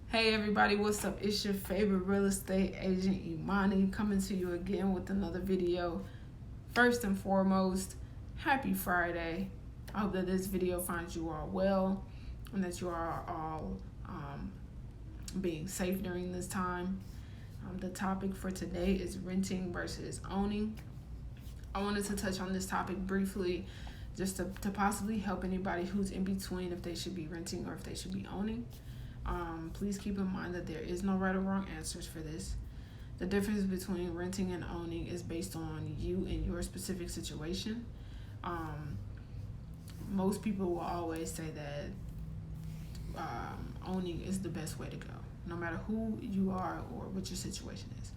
Hey everybody, what's up? It's your favorite real estate agent Imani coming to you again with another video. First and foremost, happy Friday. I hope that this video finds you all well and that you are all being safe during this time. The topic for today is renting versus owning. I wanted to touch on this topic briefly just to possibly help anybody who's in between if they should be renting or if they should be owning. Please keep in mind that there is no right or wrong answers for this. The difference between renting and owning is based on you and your specific situation. Most people will always say that owning is the best way to go, no matter who you are or what your situation is.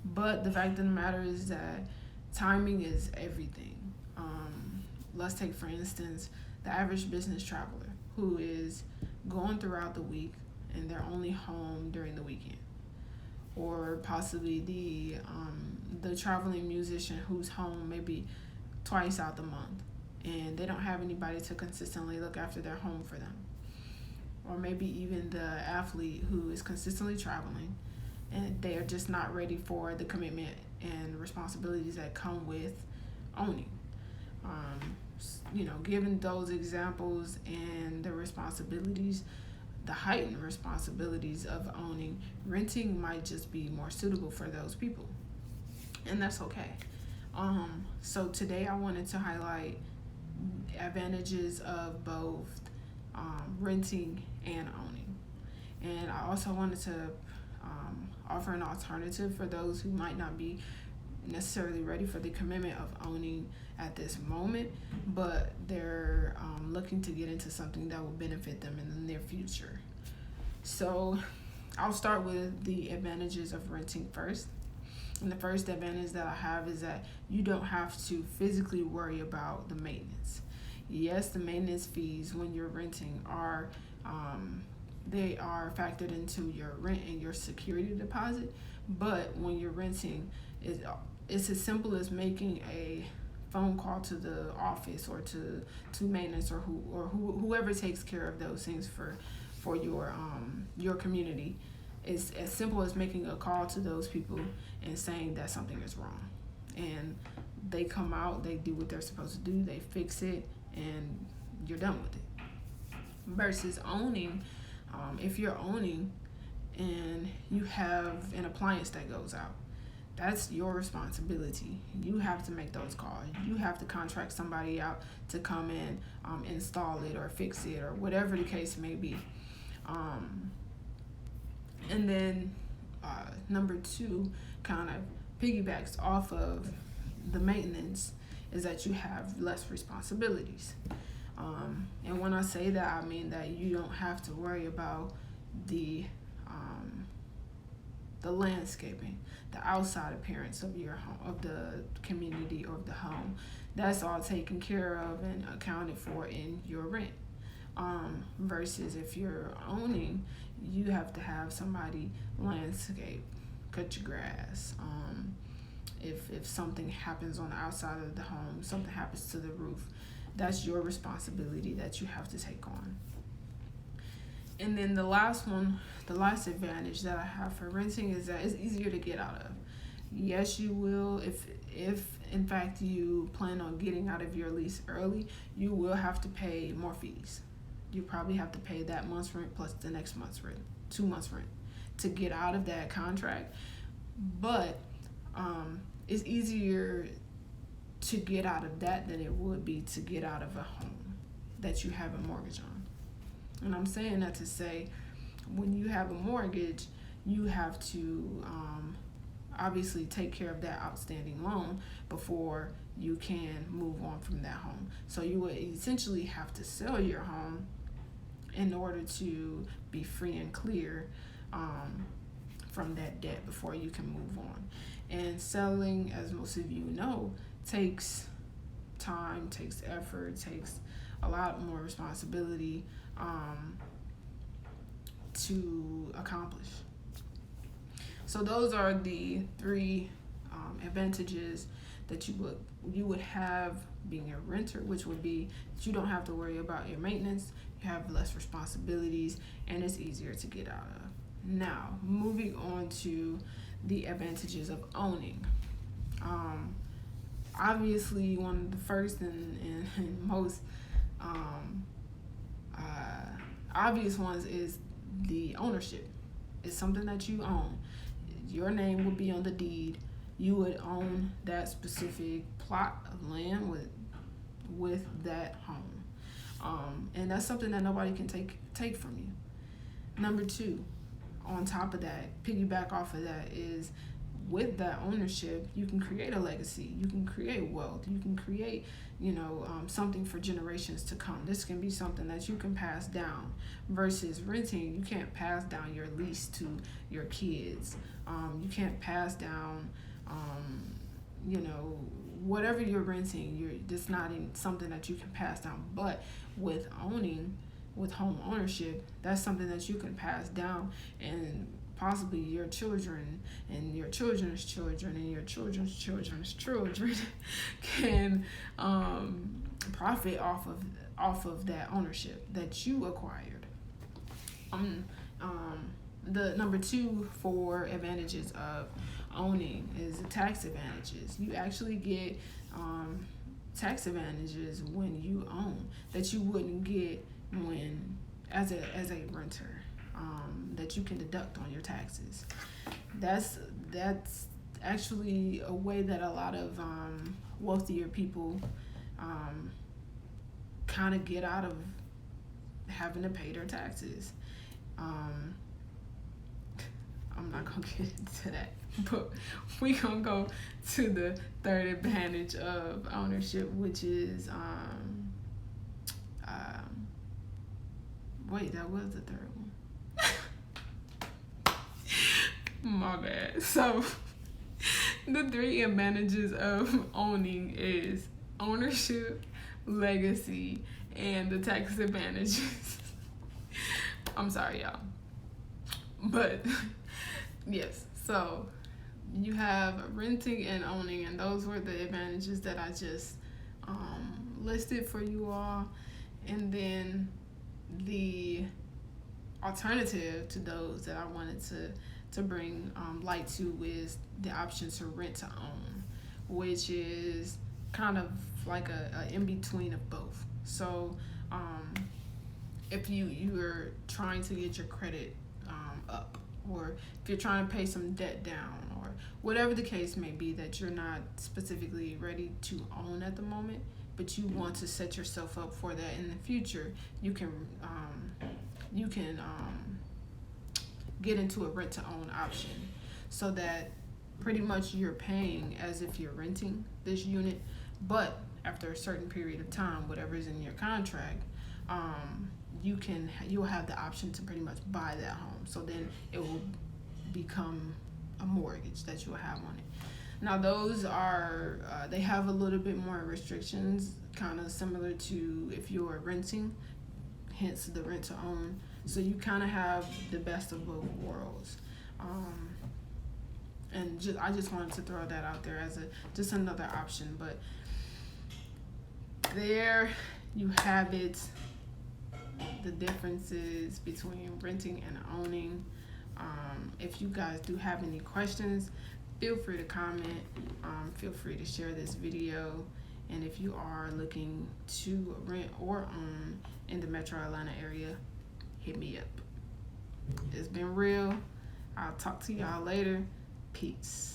But the fact of the matter is that timing is everything. Let's take, for instance, the average business traveler who is going throughout the week and they're only home during the weekend, or possibly the traveling musician who's home maybe twice out the month and they don't have anybody to consistently look after their home for them, or maybe even the athlete who is consistently traveling and they are just not ready for the commitment and responsibilities that come with owning. Given those examples and the responsibilities, the heightened responsibilities of owning, renting might just be more suitable for those people, and that's okay. So today I wanted to highlight advantages of both renting and owning, and I also wanted to offer an alternative for those who might not be necessarily ready for the commitment of owning at this moment, but they're looking to get into something that will benefit them in the near future. So I'll start with the advantages of renting first. And the first advantage that I have is that you don't have to physically worry about the maintenance. Yes, the maintenance fees when you're renting are they are factored into your rent and your security deposit, but when you're renting, it's as simple as making a phone call to the office or to maintenance or whoever takes care of those things for your community. It's as simple as making a call to those people and saying that something is wrong, and they come out, they do what they're supposed to do, they fix it, and you're done with it. Versus owning, if you're owning and you have an appliance that goes out, that's your responsibility. You have to make those calls. You have to contract somebody out to come in, install it or fix it or whatever the case may be. And then number two kind of piggybacks off of the maintenance is that you have less responsibilities. And when I say that, I mean that you don't have to worry about the landscaping, the outside appearance of your home, of the community or of the home. That's all taken care of and accounted for in your rent. Versus if you're owning, you have to have somebody landscape, cut your grass. If something happens on the outside of the home, something happens to the roof, that's your responsibility that you have to take on. And then the last advantage that I have for renting is that it's easier to get out of. Yes, you will, if in fact you plan on getting out of your lease early, you will have to pay more fees. You probably have to pay that month's rent plus the next month's rent, 2 months rent, to get out of that contract. But it's easier to get out of that than it would be to get out of a home that you have a mortgage on. And I'm saying that to say, when you have a mortgage, you have to obviously take care of that outstanding loan before you can move on from that home. So you would essentially have to sell your home in order to be free and clear from that debt before you can move on. And selling, as most of you know, takes time, takes effort, takes a lot more responsibility to accomplish. So those are the three advantages that you would have being a renter, which would be that you don't have to worry about your maintenance, you have less responsibilities, and it's easier to get out of. Now, moving on to the advantages of owning. Obviously, one of the first and most obvious ones is the ownership. It's something that you own. Your name would be on the deed. You would own that specific plot of land with that home, and that's something that nobody can take from you. Number two, on top of that, piggyback off of that, is with that ownership, you can create a legacy. You can create wealth. You can create, something for generations to come. This can be something that you can pass down. Versus renting, you can't pass down your lease to your kids. You can't pass down, whatever you're renting. That's not something that you can pass down. But with home ownership, that's something that you can pass down, and possibly your children and your children's children and your children's children's children can profit off of that ownership that you acquired. The number two for advantages of owning is the tax advantages. You actually get tax advantages when you own that you wouldn't get when as a renter, that you can deduct on your taxes. That's actually a way that a lot of wealthier people kind of get out of having to pay their taxes. I'm not gonna get into that, but we gonna go to the third advantage of ownership, which is wait, that was the third one. My bad. So the three advantages of owning is ownership, legacy, and the tax advantages. I'm sorry, y'all. But yes, so you have renting and owning, and those were the advantages that I just listed for you all. And then the alternative to those that I wanted to bring light to is the option to rent to own, which is kind of like a in between of both. So if you're trying to get your credit up, or if you're trying to pay some debt down, or whatever the case may be, that you're not specifically ready to own at the moment, but you want to set yourself up for that in the future, you can get into a rent to own option, so that pretty much you're paying as if you're renting this unit, but after a certain period of time, whatever is in your contract, you'll have the option to pretty much buy that home. So then it will become a mortgage that you'll have on it. Now those are they have a little bit more restrictions, kind of similar to if you're renting, hence the rent to own. So you kind of have the best of both worlds. And I just wanted to throw that out there as just another option. But there you have it, the differences between renting and owning. If you guys do have any questions, feel free to comment. Feel free to share this video. And if you are looking to rent or own in the Metro Atlanta area, hit me up. It's been real. I'll talk to y'all later. Peace.